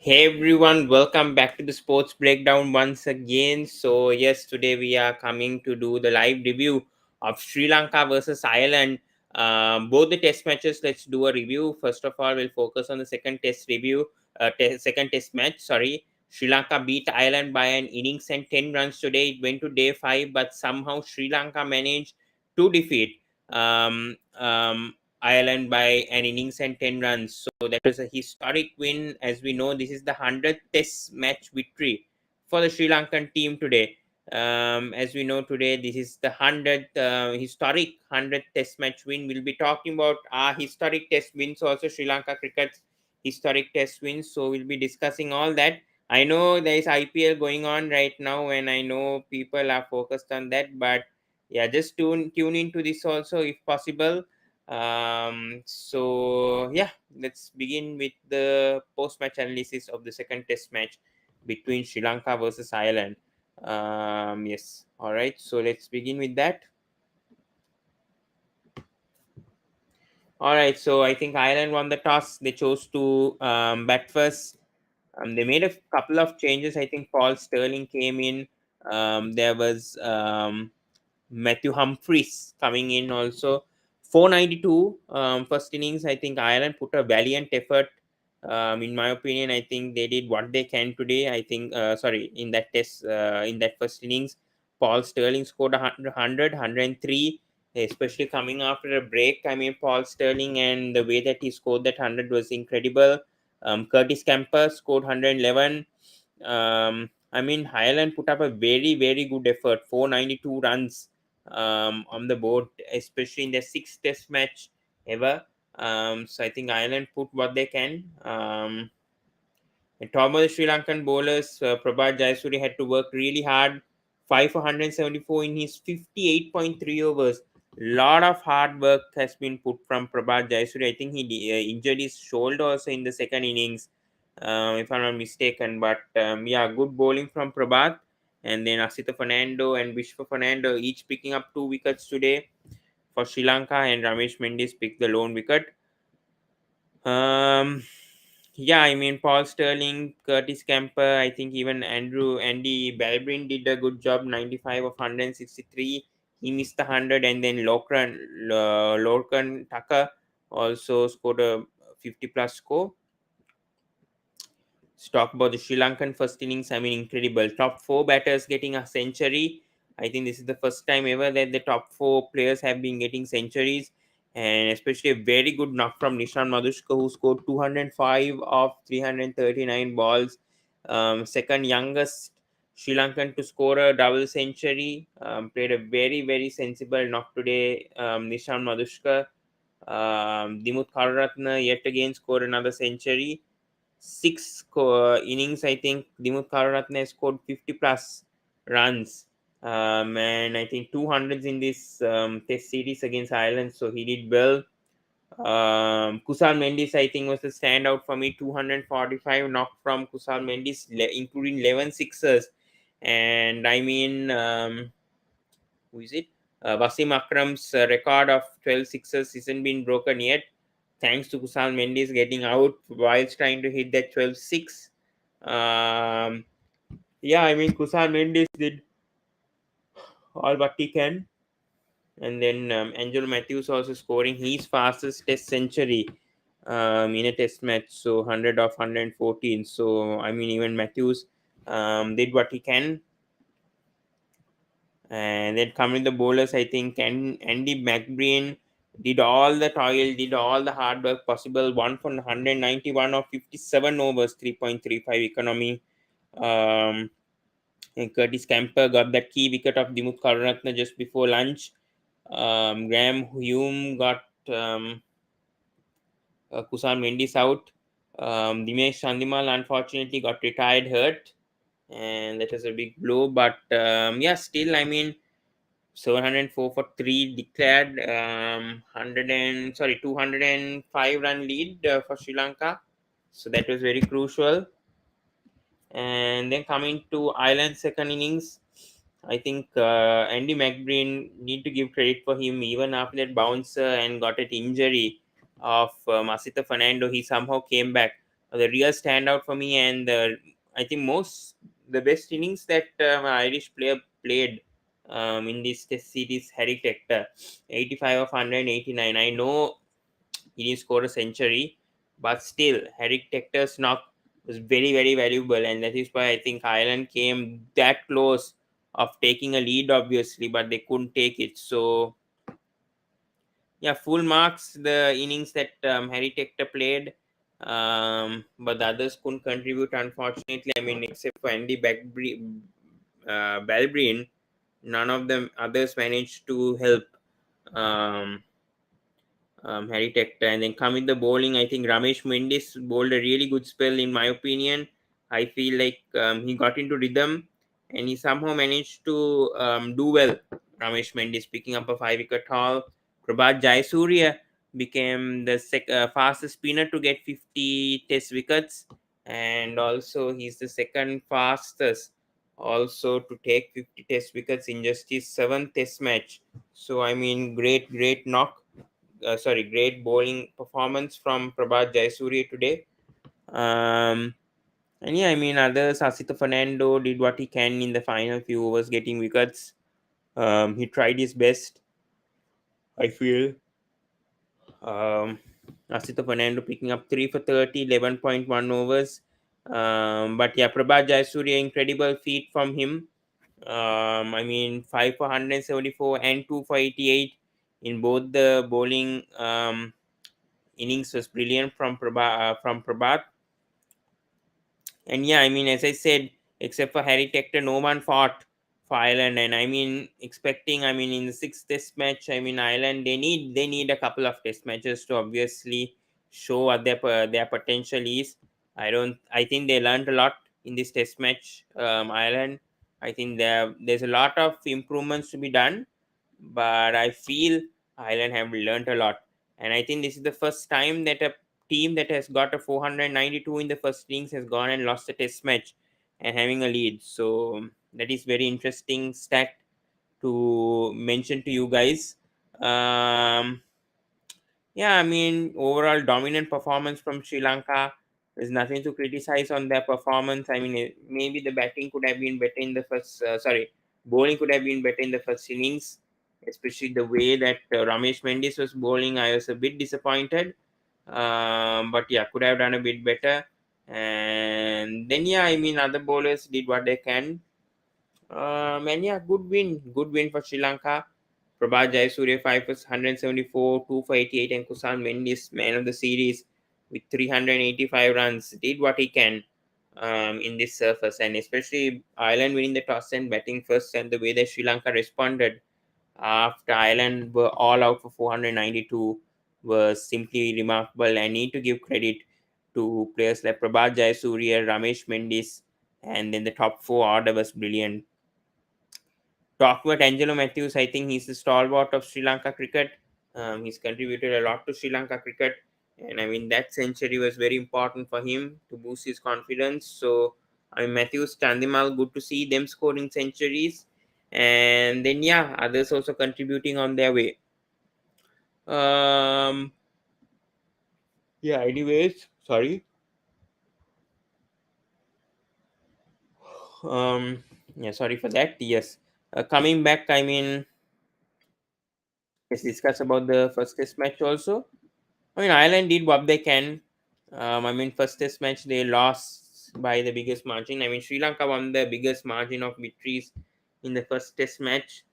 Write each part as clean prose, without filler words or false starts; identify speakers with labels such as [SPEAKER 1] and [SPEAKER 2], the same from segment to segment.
[SPEAKER 1] Hey everyone, welcome back to the sports breakdown once again. So, yes, today we are coming to do the live review of Sri Lanka versus Ireland. Both the test matches, let's do a review. First of all, we'll focus on the second test review, second test match. Sorry, Sri Lanka beat Ireland by an innings and 10 runs today. It went to day 5, but somehow Sri Lanka managed to defeat um, um, Ireland by an innings and 10 runs. So that was a historic win. As we know, this is the 100th Test match victory for the Sri Lankan team today. As we know today, this is the 100th historic 100th Test match win. We'll be talking about our historic Test wins, also Sri Lanka cricket's historic Test wins. So we'll be discussing all that. I know there is IPL going on right now, and I know people are focused on that, but yeah, just tune into this also if possible. So yeah, let's begin with the post-match analysis of the second test match between Sri Lanka versus Ireland. Yes, all right, so let's begin with that. All right, so I think Ireland won the toss. They chose to bat first. They made a couple of changes. I think Paul Sterling came in. There was Matthew Humphries coming in also. 492 first innings. I think Ireland put a valiant effort. In my opinion, I think they did what they can today. I think, sorry, in that test, in that first innings, Paul Sterling scored 103, especially coming after a break. I mean, Paul Sterling and the way that he scored that 100 was incredible. Curtis Camper scored 111. I mean, Ireland put up a very, very good effort, 492 runs on the board, especially in their sixth test match ever. So I think Ireland put what they can. And top of the Sri Lankan bowlers, Prabath Jayasuriya had to work really hard. 5 for 174 in his 58.3 overs. Lot of hard work has been put from Prabath Jayasuriya. I think he injured his shoulder also in the second innings, if I'm not mistaken. But yeah, good bowling from Prabath. And then Asita Fernando and Vishwa Fernando each picking up 2 wickets today for Sri Lanka, and Ramesh Mendis picked the lone wicket. Um, yeah, I mean Paul Sterling, Curtis Camper, I think even Andy Balbrin did a good job. 95 of 163. He missed the 100, and then Lorcan Tucker also scored a 50 plus score. Let's talk about the Sri Lankan first innings. I mean, incredible. Top four batters getting a century. I think this is the first time ever that the top four players have been getting centuries, and especially a very good knock from Nishan Madushka, who scored 205 of 339 balls. Second youngest Sri Lankan to score a double century. Played a very, very sensible knock today. Nishan Madushka. Dimut Karuratne yet again scored another century. Innings, I think Dimut Karuratne scored 50 plus runs. And I think 200s in this test series against Ireland, so he did well. Kusal Mendis, I think, was the standout for me. 245 knocked from Kusal Mendis, including 11 sixers. And I mean, who is it? Wasim Akram's record of 12 sixes isn't been broken yet, thanks to Kusal Mendis getting out whilst trying to hit that 12-6. Yeah, I mean, Kusal Mendis did all what he can. And then Angelo Matthews also scoring his fastest test century in a test match. So 100 of 114. So, I mean, even Matthews did what he can. And then coming the bowlers, I think Andy McBrien did all the toil, did all the hard work possible. 1 for 191 of 57 overs, 3.35 economy. Um, and Curtis Camper got that key wicket of Dimut Karuratne just before lunch. Graham Hume got Kusal Mendis out. Dinesh Chandimal unfortunately got retired hurt, and that was a big blow. But yeah, still, I mean, 704 for 3 declared, 205 run lead for Sri Lanka. So that was very crucial. And then coming to Ireland's second innings, I think Andy McBrien need to give credit for him even after that bouncer and got an injury of Masita Fernando. He somehow came back. the real standout for me, and I think the best innings that Irish player played in this test series, Harry Tector, 85 of 189. I know he didn't score a century, but still, Harry Tector's knock was very, very valuable, and that is why I think Ireland came that close of taking a lead, obviously, but they couldn't take it. So, yeah, full marks the innings that Harry Tector played, but the others couldn't contribute, unfortunately. I mean, except for Balbreen, none of them others managed to help. Um, Harry Tector. And then come in the bowling, I think Ramesh Mendis bowled a really good spell, in my opinion. I feel like he got into rhythm and he somehow managed to do well. Ramesh Mendis picking up a 5 wicket haul. Prabath Jayasuriya became the fastest spinner to get 50 test wickets, and also he's the second fastest also to take 50 test wickets in just his seventh test match. So I mean, great knock, great bowling performance from Prabath Jayasuriya today. Um, and yeah, I mean, others, Asita Fernando did what he can in the final few overs, getting wickets. He tried his best, I feel. Um, Asita Fernando picking up 3 for 30, 11.1 overs. But yeah, Prabath Jayasuriya, incredible feat from him. I mean, 5 for 174 and 2 for 88 in both the bowling innings was brilliant from Prabath. And yeah, I mean, as I said, except for Harry Tector, no one fought for Ireland. And I mean, expecting, I mean, in the sixth test match, I mean, Ireland, they need a couple of test matches to obviously show what their potential is. I think they learned a lot in this test match, Ireland. I think there's a lot of improvements to be done, but I feel Ireland have learned a lot. And I think this is the first time that a team that has got a 492 in the first innings has gone and lost a test match and having a lead. So that is very interesting stat to mention to you guys. Um, yeah, I mean, overall dominant performance from Sri Lanka. There's nothing to criticize on their performance. I mean, maybe the batting could have been better in the bowling could have been better in the first innings, especially the way that Ramesh Mendis was bowling. I was a bit disappointed. But yeah, could have done a bit better. And then, yeah, I mean, other bowlers did what they can. And yeah, good win for Sri Lanka. Prabath Jayasuriya 5 for 174, 2 for 88, and Kusal Mendis, man of the series, with 385 runs, did what he can in this surface. And especially Ireland winning the toss and batting first, and the way that Sri Lanka responded after Ireland were all out for 492 was simply remarkable. I need to give credit to players like Prabath Jayasuriya, Ramesh Mendis, and then the top four order was brilliant. Talk about Angelo Matthews, I think he's the stalwart of Sri Lanka cricket. He's contributed a lot to Sri Lanka cricket, and I mean that century was very important for him to boost his confidence. So, I mean, Matthews, Chandimal, good to see them scoring centuries, and then yeah, others also contributing on their way. Um, yeah. Anyways, sorry. Yeah, sorry for that. Yes, coming back, I mean, let's discuss about the first test match also. I mean, Ireland did what they can. I mean, first test match they lost by the biggest margin. I mean, Sri Lanka won the biggest margin of victories in the first test match.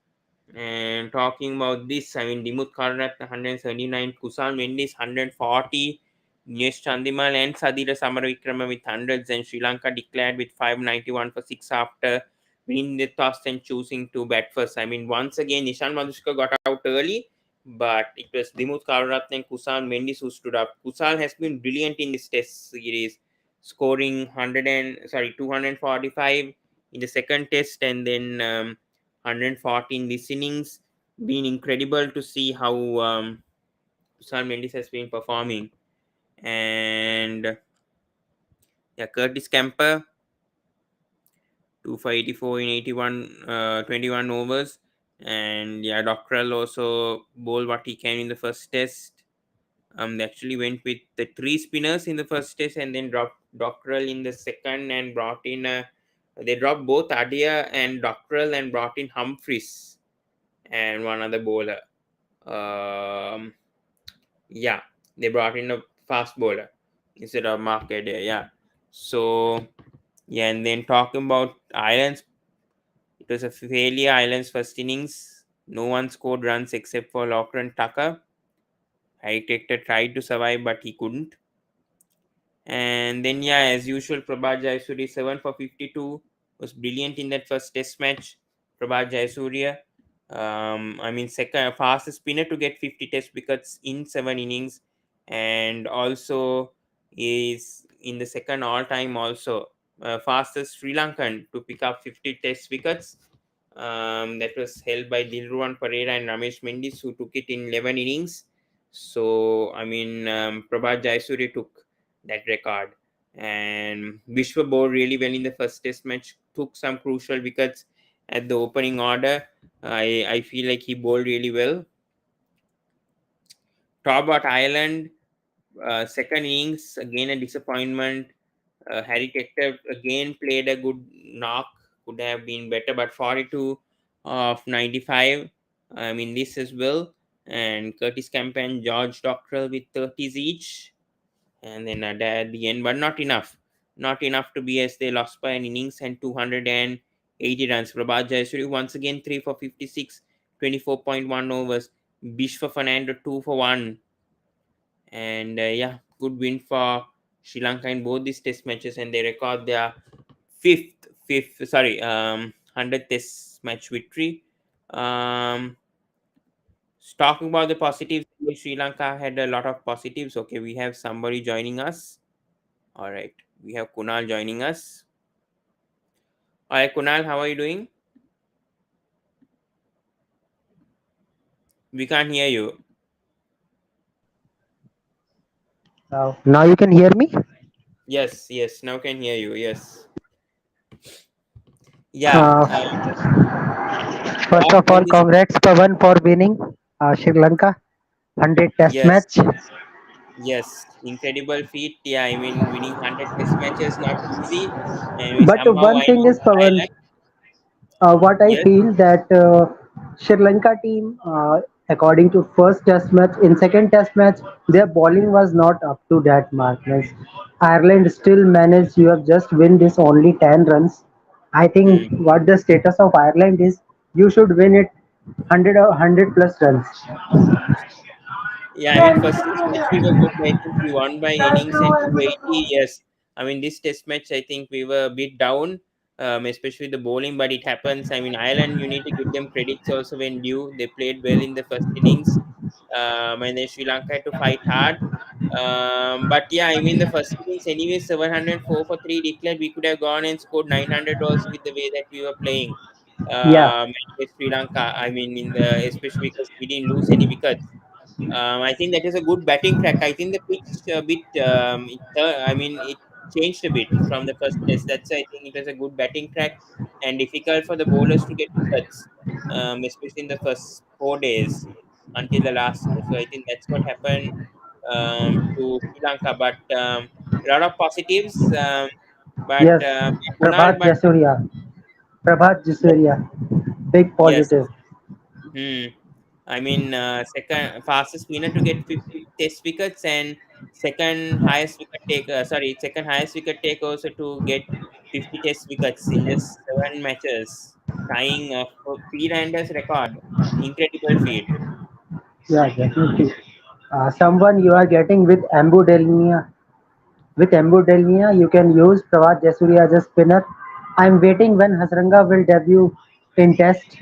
[SPEAKER 1] And talking about this, I mean, Dimuth Karunaratne 179, Kusal Mendis 140, Nesh Chandimal and Sadira Samaravikrama with hundreds, and Sri Lanka declared with 591 for 6 after winning the toss and choosing to bat first. I mean, once again, Nishan Madushka got out early, but it was Dimuth Karunaratne and Kusal Mendis who stood up. Kusal has been brilliant in this test series, scoring 245 in the second test, and then 114 this innings. Been incredible to see how Kusal Mendis has been performing. And yeah, Curtis Camper 2 for 84 in 21 overs. And yeah, Dockrell also bowled what he can in the first test. They actually went with the three spinners in the first test and then dropped Dockrell in the second and brought in they dropped both Adia and Dockrell and brought in Humphries and one other bowler. Um, yeah, they brought in a fast bowler instead of Mark Adair. Yeah, so yeah, and then talking about Ireland's, it was a failure. Ireland's first innings, no one scored runs except for Lachlan Tucker. Harry Tector tried to survive, but he couldn't. And then, yeah, as usual, Prabath Jayasuriya 7 for 52 was brilliant in that first test match. Prabath Jayasuriya, I mean, second fastest spinner to get 50 test wickets in 7 innings, and also is in the second all time also fastest Sri Lankan to pick up 50 test wickets. That was held by Dilruwan Pereira and Ramesh Mendis, who took it in 11 innings. So, I mean, Prabath Jayasuriya took that record. And Vishwa bowled really well in the first test match, took some crucial wickets at the opening order. I feel like he bowled really well. Talk about Ireland, second innings, again a disappointment. Harry Tector again played a good knock, could have been better, but 42 of 95. I mean, this as well. And Curtis Kemp and George Dockrell with 30s each. And then at the end, but not enough. Not enough to be, as they lost by an innings and 280 runs. Prabhat Jayasuri once again 3 for 56, 24.1 overs. Bishwa Fernando 2 for 1. And yeah, good win for Sri Lanka in both these test matches, and they record their fifth, sorry, 100th test match victory. Um, Talking about the positives, Sri Lanka had a lot of positives. Okay, we have somebody joining us. All right, we have Kunal joining us. All right, Kunal, how are you doing? We can't hear you.
[SPEAKER 2] Now you can hear me.
[SPEAKER 1] Yes, yes, now can hear you. Yes, yeah.
[SPEAKER 2] Uh, First
[SPEAKER 1] Thoughts
[SPEAKER 2] of
[SPEAKER 1] on
[SPEAKER 2] all,
[SPEAKER 1] this?
[SPEAKER 2] congrats Pavan for winning Sri Lanka 100 Test
[SPEAKER 1] Yes,
[SPEAKER 2] match.
[SPEAKER 1] yes, incredible feat. Yeah, I mean, winning 100 test matches not easy, and we
[SPEAKER 2] But
[SPEAKER 1] somehow
[SPEAKER 2] one thing
[SPEAKER 1] won
[SPEAKER 2] is, Pavan,
[SPEAKER 1] Ireland.
[SPEAKER 2] what I
[SPEAKER 1] Yes.
[SPEAKER 2] feel that Sri Lanka team, according to first Test match, in second Test match, their bowling was not up to that mark. Means Ireland still managed. You have just win this only 10 runs. I think
[SPEAKER 1] Hmm.
[SPEAKER 2] what the status of Ireland is, you should win it 100 or 100 plus runs.
[SPEAKER 1] Yeah, I mean, first test match we were good. I think we won by innings and 280. Yes, I mean, this test match, I think we were a bit down, especially the bowling, but it happens. I mean, Ireland, you need to give them credits also when due. They played well in the first innings, and then Sri Lanka had to fight hard. But yeah, I mean, the first innings, anyway, 704 for 3 declared. We could have gone and scored 900 also with the way that we were playing.
[SPEAKER 2] Yeah.
[SPEAKER 1] Against Sri Lanka, I mean, in the especially because we didn't lose any wickets. I think that is a good batting track. I think the pitch a bit, I mean, it changed a bit from the first test. That's I think it was a good batting track and difficult for the bowlers to get wickets, especially in the first 4 days until the last day. So I think that's what happened to Sri Lanka. But a lot of positives. But
[SPEAKER 2] Yes.
[SPEAKER 1] Kunal,
[SPEAKER 2] Prabhat
[SPEAKER 1] but
[SPEAKER 2] Jayasuriya. Prabhat
[SPEAKER 1] yes,
[SPEAKER 2] Jayasuriya. Big
[SPEAKER 1] yes.
[SPEAKER 2] positive.
[SPEAKER 1] Hmm. I mean, second fastest spinner to get 50 test wickets and second highest wicket take. Second highest wicket take also to get 50 test wickets in just 7 matches, tying Freelander's record. Incredible feat.
[SPEAKER 2] Yeah, definitely. Someone you are getting with Ambu Delmia. With Ambu Delmia, you can use Prabhat Jayasuriya as a spinner. I'm waiting when Hasranga will debut in Test.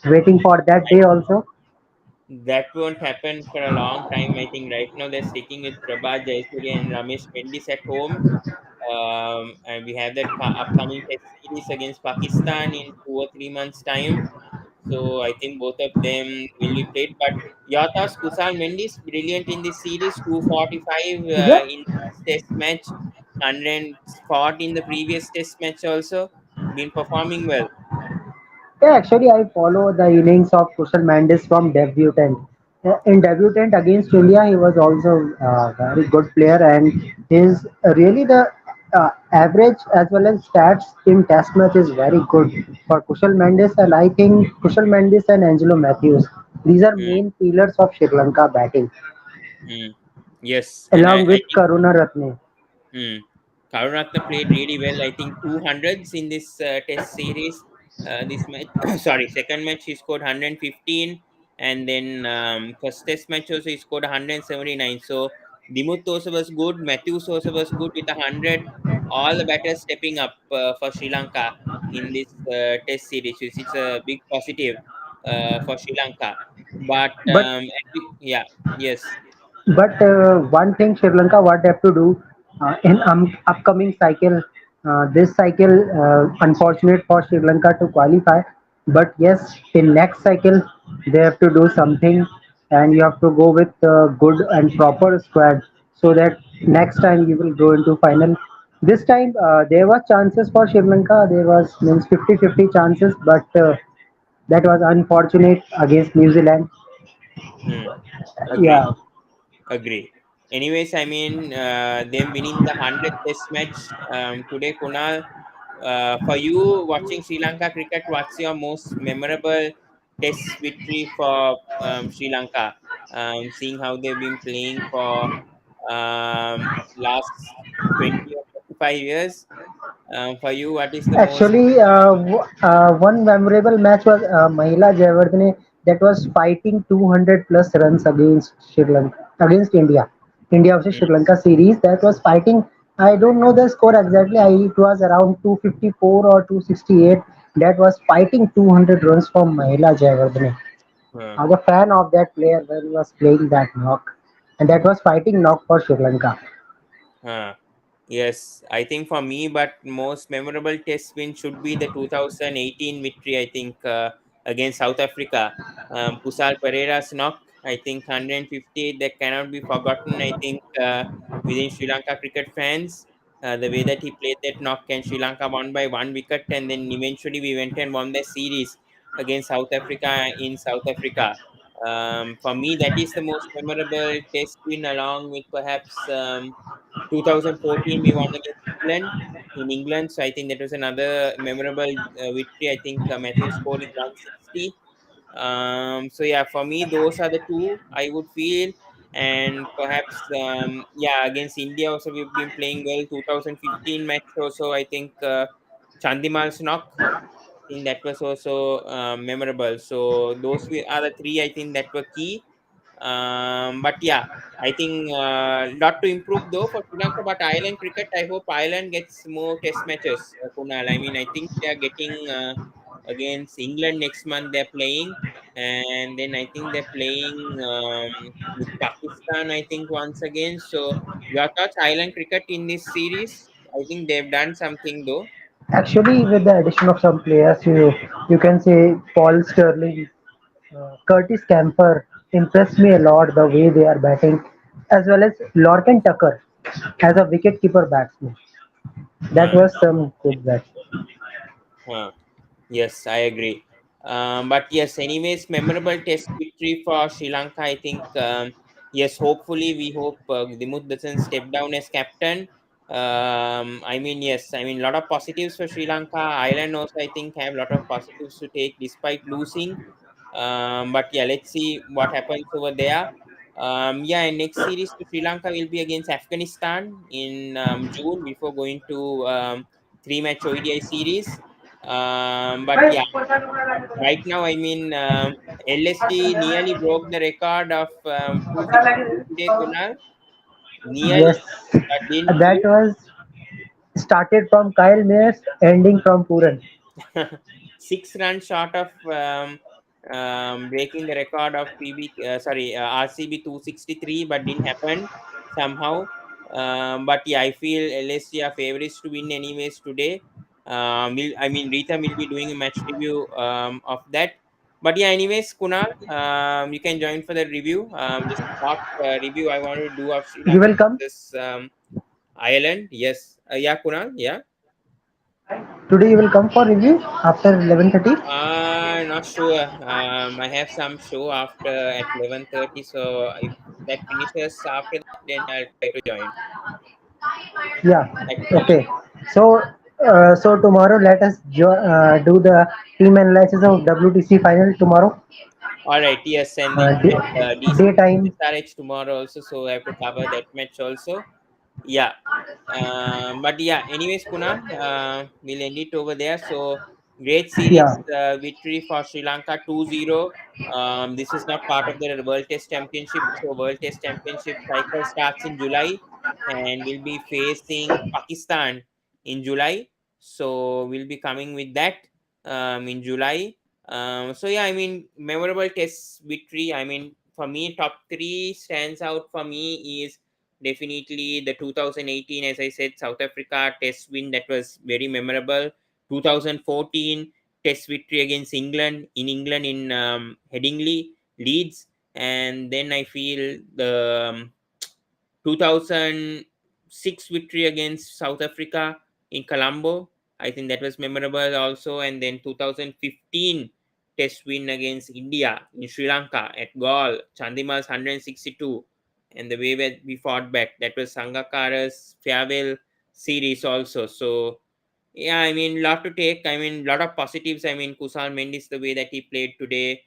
[SPEAKER 2] Waiting for that
[SPEAKER 1] I,
[SPEAKER 2] day also.
[SPEAKER 1] that won't happen for a long time. I think right now they're sticking with Prabath Jayasuriya and Ramesh Mendis at home. And we have that upcoming test series against Pakistan in 2 or 3 months' time. So I think both of them will be played. But Yatas Kusal Mendis brilliant in this series, 245
[SPEAKER 2] Yeah.
[SPEAKER 1] in this test match, 100 fought in the previous test match also, been performing well.
[SPEAKER 2] Yeah, actually, I follow the innings of Kusal Mendis from debutant. In debutant against India, he was also a very good player, and his really the average as well as stats in Test match is very good for Kusal Mendis, and I think Kusal Mendis and Angelo Matthews. These are
[SPEAKER 1] Hmm.
[SPEAKER 2] main pillars of Sri Lanka batting,
[SPEAKER 1] Hmm. Yes, and
[SPEAKER 2] along
[SPEAKER 1] I
[SPEAKER 2] with
[SPEAKER 1] think
[SPEAKER 2] Karuna Ratne.
[SPEAKER 1] hmm. Karunaratne played really well. I think 200s in this test series. This match, sorry, second match he scored 115, and then first test match also he scored 179. So Dimuth also was good. Matthews also was good with 100. All the batters stepping up for Sri Lanka in this test series, which is a big positive for Sri Lanka. But
[SPEAKER 2] But
[SPEAKER 1] yeah, yes.
[SPEAKER 2] But one thing Sri Lanka what they have to do in upcoming cycle, this cycle unfortunate for Sri Lanka to qualify. But yes, in next cycle they have to do something, and you have to go with good and proper squad so that next time you will go into final. This time there was chances for Sri Lanka. There was means 50-50 chances, but that was unfortunate against New Zealand.
[SPEAKER 1] Hmm. Agree.
[SPEAKER 2] Yeah,
[SPEAKER 1] Agree. Anyways, I mean, them winning the 100th Test match today, Kunal. For you, watching Sri Lanka cricket, what's your most memorable Test victory for Sri Lanka? Seeing how they've been playing for last 20 or 35 years. For you, what is the most?
[SPEAKER 2] actually, one memorable match was Mahila Jayawardene that was fighting 200 plus runs against Sri Lanka, against India. India versus Sri
[SPEAKER 1] Mm,
[SPEAKER 2] Lanka series that was fighting. I don't know the score exactly. It was around 254 or 268. That was fighting 200 runs from Mahila Jayawardene.
[SPEAKER 1] uh,
[SPEAKER 2] I was a fan of that player when he was playing that knock, and that was fighting knock for Sri Lanka.
[SPEAKER 1] uh. Yes, I think for me, but most memorable test win should be the 2018 victory, I think, against South Africa. Kusal Pereira's knock, I think 150, that cannot be forgotten, I think, within Sri Lanka cricket fans. The way that he played that knock, and Sri Lanka won by 1 wicket, and then eventually we went and won the series against South Africa in South Africa. For me, that is the most memorable test win, along with perhaps 2014 we won against England in England. So I think that was another memorable victory. I think Matthew scored in 160. So yeah, for me those are the two I would feel, and perhaps yeah, against India also we've been playing well. 2015 match also, I think Chandimal's knock. I think that was also memorable. So those are the three I think that were key. But yeah, I think lot to improve though for Sri Lanka. But Ireland cricket, I hope Ireland gets more Test matches. Kunal, I mean, I think they are getting against England next month. They're playing, and then I think they're playing with Pakistan. I think once again. So your thoughts, Ireland cricket in this series? I think they've done something though.
[SPEAKER 2] Actually, with the addition of some players, you can say Paul Sterling, Curtis Camper impressed me a lot the way they are batting, as well as Lorcan Tucker as a wicket-keeper batsman. That
[SPEAKER 1] Huh.
[SPEAKER 2] was some good bats.
[SPEAKER 1] Huh. Yes, I agree. But yes, anyways, memorable test victory for Sri Lanka. I think yes, hopefully we hope Dimuth doesn't step down as captain. I mean, yes, I mean, a lot of positives for Sri Lanka. Ireland also, I think, have a lot of positives to take despite losing. But yeah, let's see what happens over there. Yeah, and next series to Sri Lanka will be against Afghanistan in June before going to three-match ODI series. But yeah, right now, I mean, LSG nearly broke the record of 252 today, Kunal.
[SPEAKER 2] Yes,
[SPEAKER 1] Nearly, but didn't
[SPEAKER 2] that
[SPEAKER 1] do.
[SPEAKER 2] was started from Kyle Mayers, ending from Puran.
[SPEAKER 1] 6 runs short of breaking the record of RCB 263, but didn't happen somehow. But yeah, I feel LSG are favorites to win anyways today. I mean, Rita will be doing a match review of that. But yeah, anyways, Kunal, you can join for the review. Just a short review I want to do of Sri
[SPEAKER 2] You
[SPEAKER 1] Lanka
[SPEAKER 2] will come.
[SPEAKER 1] versus Ireland. Yes, yeah, Kunal, yeah.
[SPEAKER 2] Today you will come for review after 11:30.
[SPEAKER 1] Not sure. I have some show after at 11:30, so if that finishes after that, then I'll try to join
[SPEAKER 2] Yeah.
[SPEAKER 1] actually.
[SPEAKER 2] Okay. So so tomorrow let us do the team analysis of WTC final tomorrow.
[SPEAKER 1] All right, yes, and then
[SPEAKER 2] Uh,
[SPEAKER 1] we
[SPEAKER 2] day,
[SPEAKER 1] have DC
[SPEAKER 2] daytime.
[SPEAKER 1] SRH tomorrow also, so I have to cover that match also. Yeah. But yeah, anyways, Kunal, we'll end it over there. So great series
[SPEAKER 2] Yeah.
[SPEAKER 1] victory for Sri Lanka 2-0. This is not part of the World Test Championship. So World Test Championship cycle starts in July and we'll be facing Pakistan in July. So we'll be coming with that in July. So yeah, I mean, memorable test victory. I mean, for me, top three stands out for me is definitely the 2018, as I said, South Africa test win that was very memorable. 2014 test victory against England in Headingley, Leeds, and then I feel the 2006 victory against South Africa in Colombo. I think that was memorable also. And then 2015 test win against India in Sri Lanka at Galle, Chandimal's 162. And the way that we fought back, that was Sangakkara's farewell series also. So yeah, I mean, lot to take. I mean, lot of positives. I mean, Kusal Mendis, the way that he played today,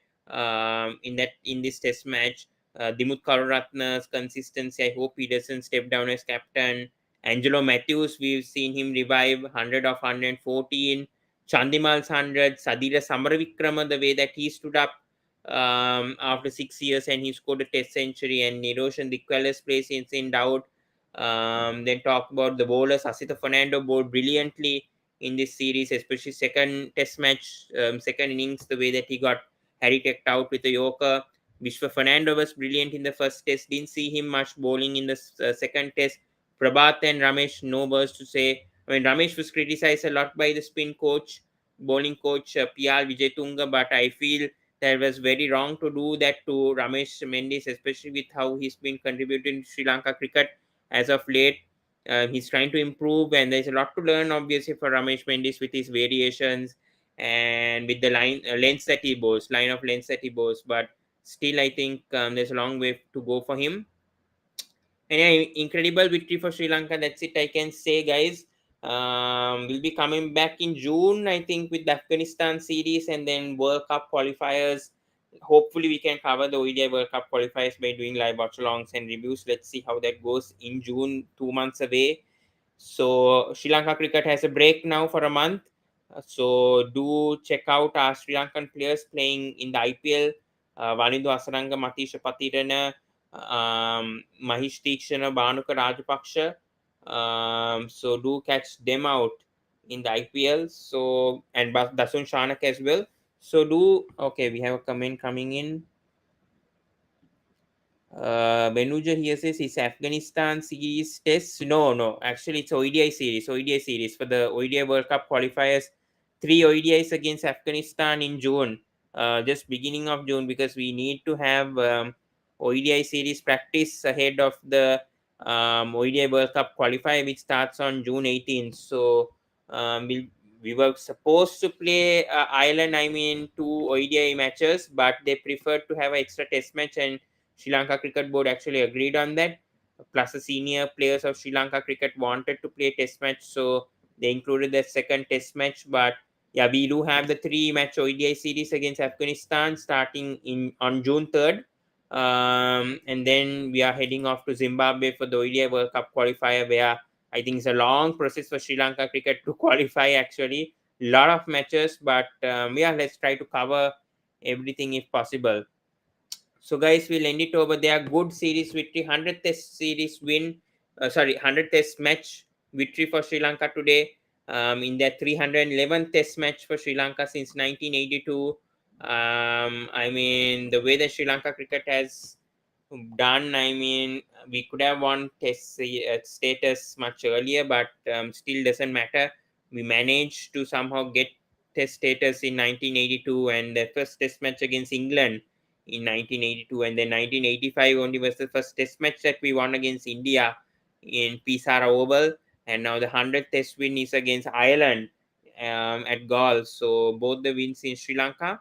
[SPEAKER 1] in this test match. Dimut Karuratne's consistency. I hope he doesn't step down as captain. Angelo Matthews, we've seen him revive 100 of 114. Chandimal's 100. Sadira Samaravikrama, the way that he stood up after 6 years and he scored a test century. And Niroshan Dikwala's place is in doubt. Then talk about the bowlers. Asita Fernando bowled brilliantly in this series, especially second test match, second innings, the way that he got Harry Tech out with a Yorker. Vishwa Fernando was brilliant in the first test. Didn't see him much bowling in the second test. Prabath and Ramesh, no words to say. I mean, Ramesh was criticized a lot by the spin coach, bowling coach P.R. Vijayatunga, but I feel that was very wrong to do that to Ramesh Mendis, especially with how he's been contributing to Sri Lanka cricket as of late. He's trying to improve, and there's a lot to learn, obviously, for Ramesh Mendis with his variations and with the lengths that he bows, line of lengths that he bows. But still, I think there's a long way to go for him. And yeah, incredible victory for Sri Lanka. That's it, I can say, guys. We'll be coming back in June, I think, with the Afghanistan series and then World Cup qualifiers. Hopefully, we can cover the ODI World Cup qualifiers by doing live watch alongs and reviews. Let's see how that goes in June, 2 months away. So Sri Lanka cricket has a break now for a month. So do check out our Sri Lankan players playing in the IPL. Vanindu Asaranga, Matisha Patirana, Mahish Tikshana, Bhanuka Rajapaksha. So do catch them out in the IPL. So and Dasun Shanak as well. So do okay. We have a comment coming in. Benuja here says it's Afghanistan series test. No, no, actually it's ODI series. ODI series for the ODI World Cup qualifiers. Three ODIs against Afghanistan in June, just beginning of June, because we need to have ODI series practice ahead of the ODI World Cup qualifier, which starts on June 18th. So we were supposed to play Ireland, I mean, two ODI matches, but they preferred to have an extra test match, and Sri Lanka Cricket Board actually agreed on that. Plus, the senior players of Sri Lanka Cricket wanted to play Test match, so they included the second Test match. But yeah, we do have the three-match ODI series against Afghanistan starting in on June 3rd, and then we are heading off to Zimbabwe for the ODI World Cup qualifier, where I think it's a long process for Sri Lanka Cricket to qualify. Actually, lot of matches, but yeah, let's try to cover everything if possible. So, guys, we'll end it over there. Good series victory, 100th Test series win. 100th Test match victory for Sri Lanka today. In their 311th Test match for Sri Lanka since 1982. I mean, the way that Sri Lanka cricket has done. I mean, we could have won test status much earlier, but still doesn't matter. We managed to somehow get test status in 1982, and the first test match against England in 1982, and then 1985 only was the first test match that we won against India in Pisara Oval, and now the 100th test win is against Ireland at goal. So both the wins in Sri Lanka.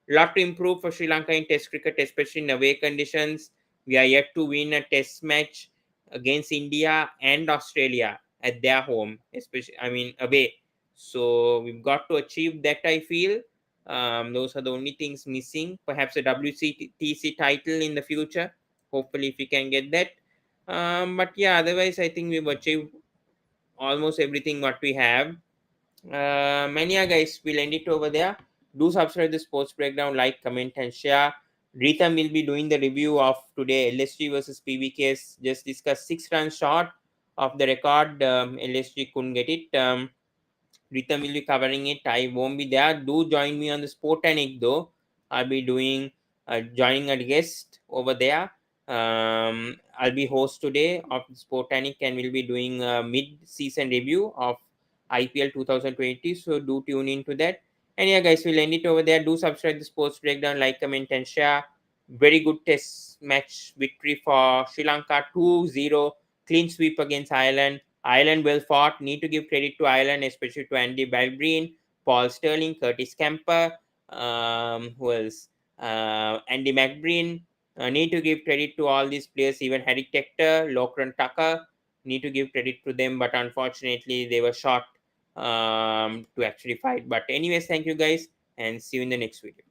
[SPEAKER 1] Lot to improve for Sri Lanka in Test cricket, especially in away conditions. We are yet to win a Test match against India and Australia at their home, especially away. So we've got to achieve that. I feel those are the only things missing. Perhaps a WCTC title in the future. Hopefully, if we can get that. But yeah, otherwise, I think we've achieved almost everything what we have. Mania guys, we'll end it over there. Do subscribe the sports breakdown, like, comment, and share. Ritham will be doing the review of today LSG versus PBKs. Just discuss 6 runs short of the record. LSG couldn't get it. Rhythm will be covering it. I won't be there. Do join me on the Sportanic though. I'll be doing joining a guest over there. I'll be host today of Sportanic and we'll be doing a mid-season review of IPL 2020. So do tune into that. And yeah, guys, we'll end it over there. Do subscribe to Sports Breakdown, like, comment, and share. Very good test match victory for Sri Lanka 2-0. Clean sweep against Ireland. Ireland well fought. Need to give credit to Ireland, especially to Andy Balbreen, Paul Sterling, Curtis Kemper. Who else? Andy McBreen. Need to give credit to all these players, even Harry Tector, Lachlan Tucker. Need to give credit to them, but unfortunately, they were short to actually fight. But, anyways, thank you guys, and see you in the next video.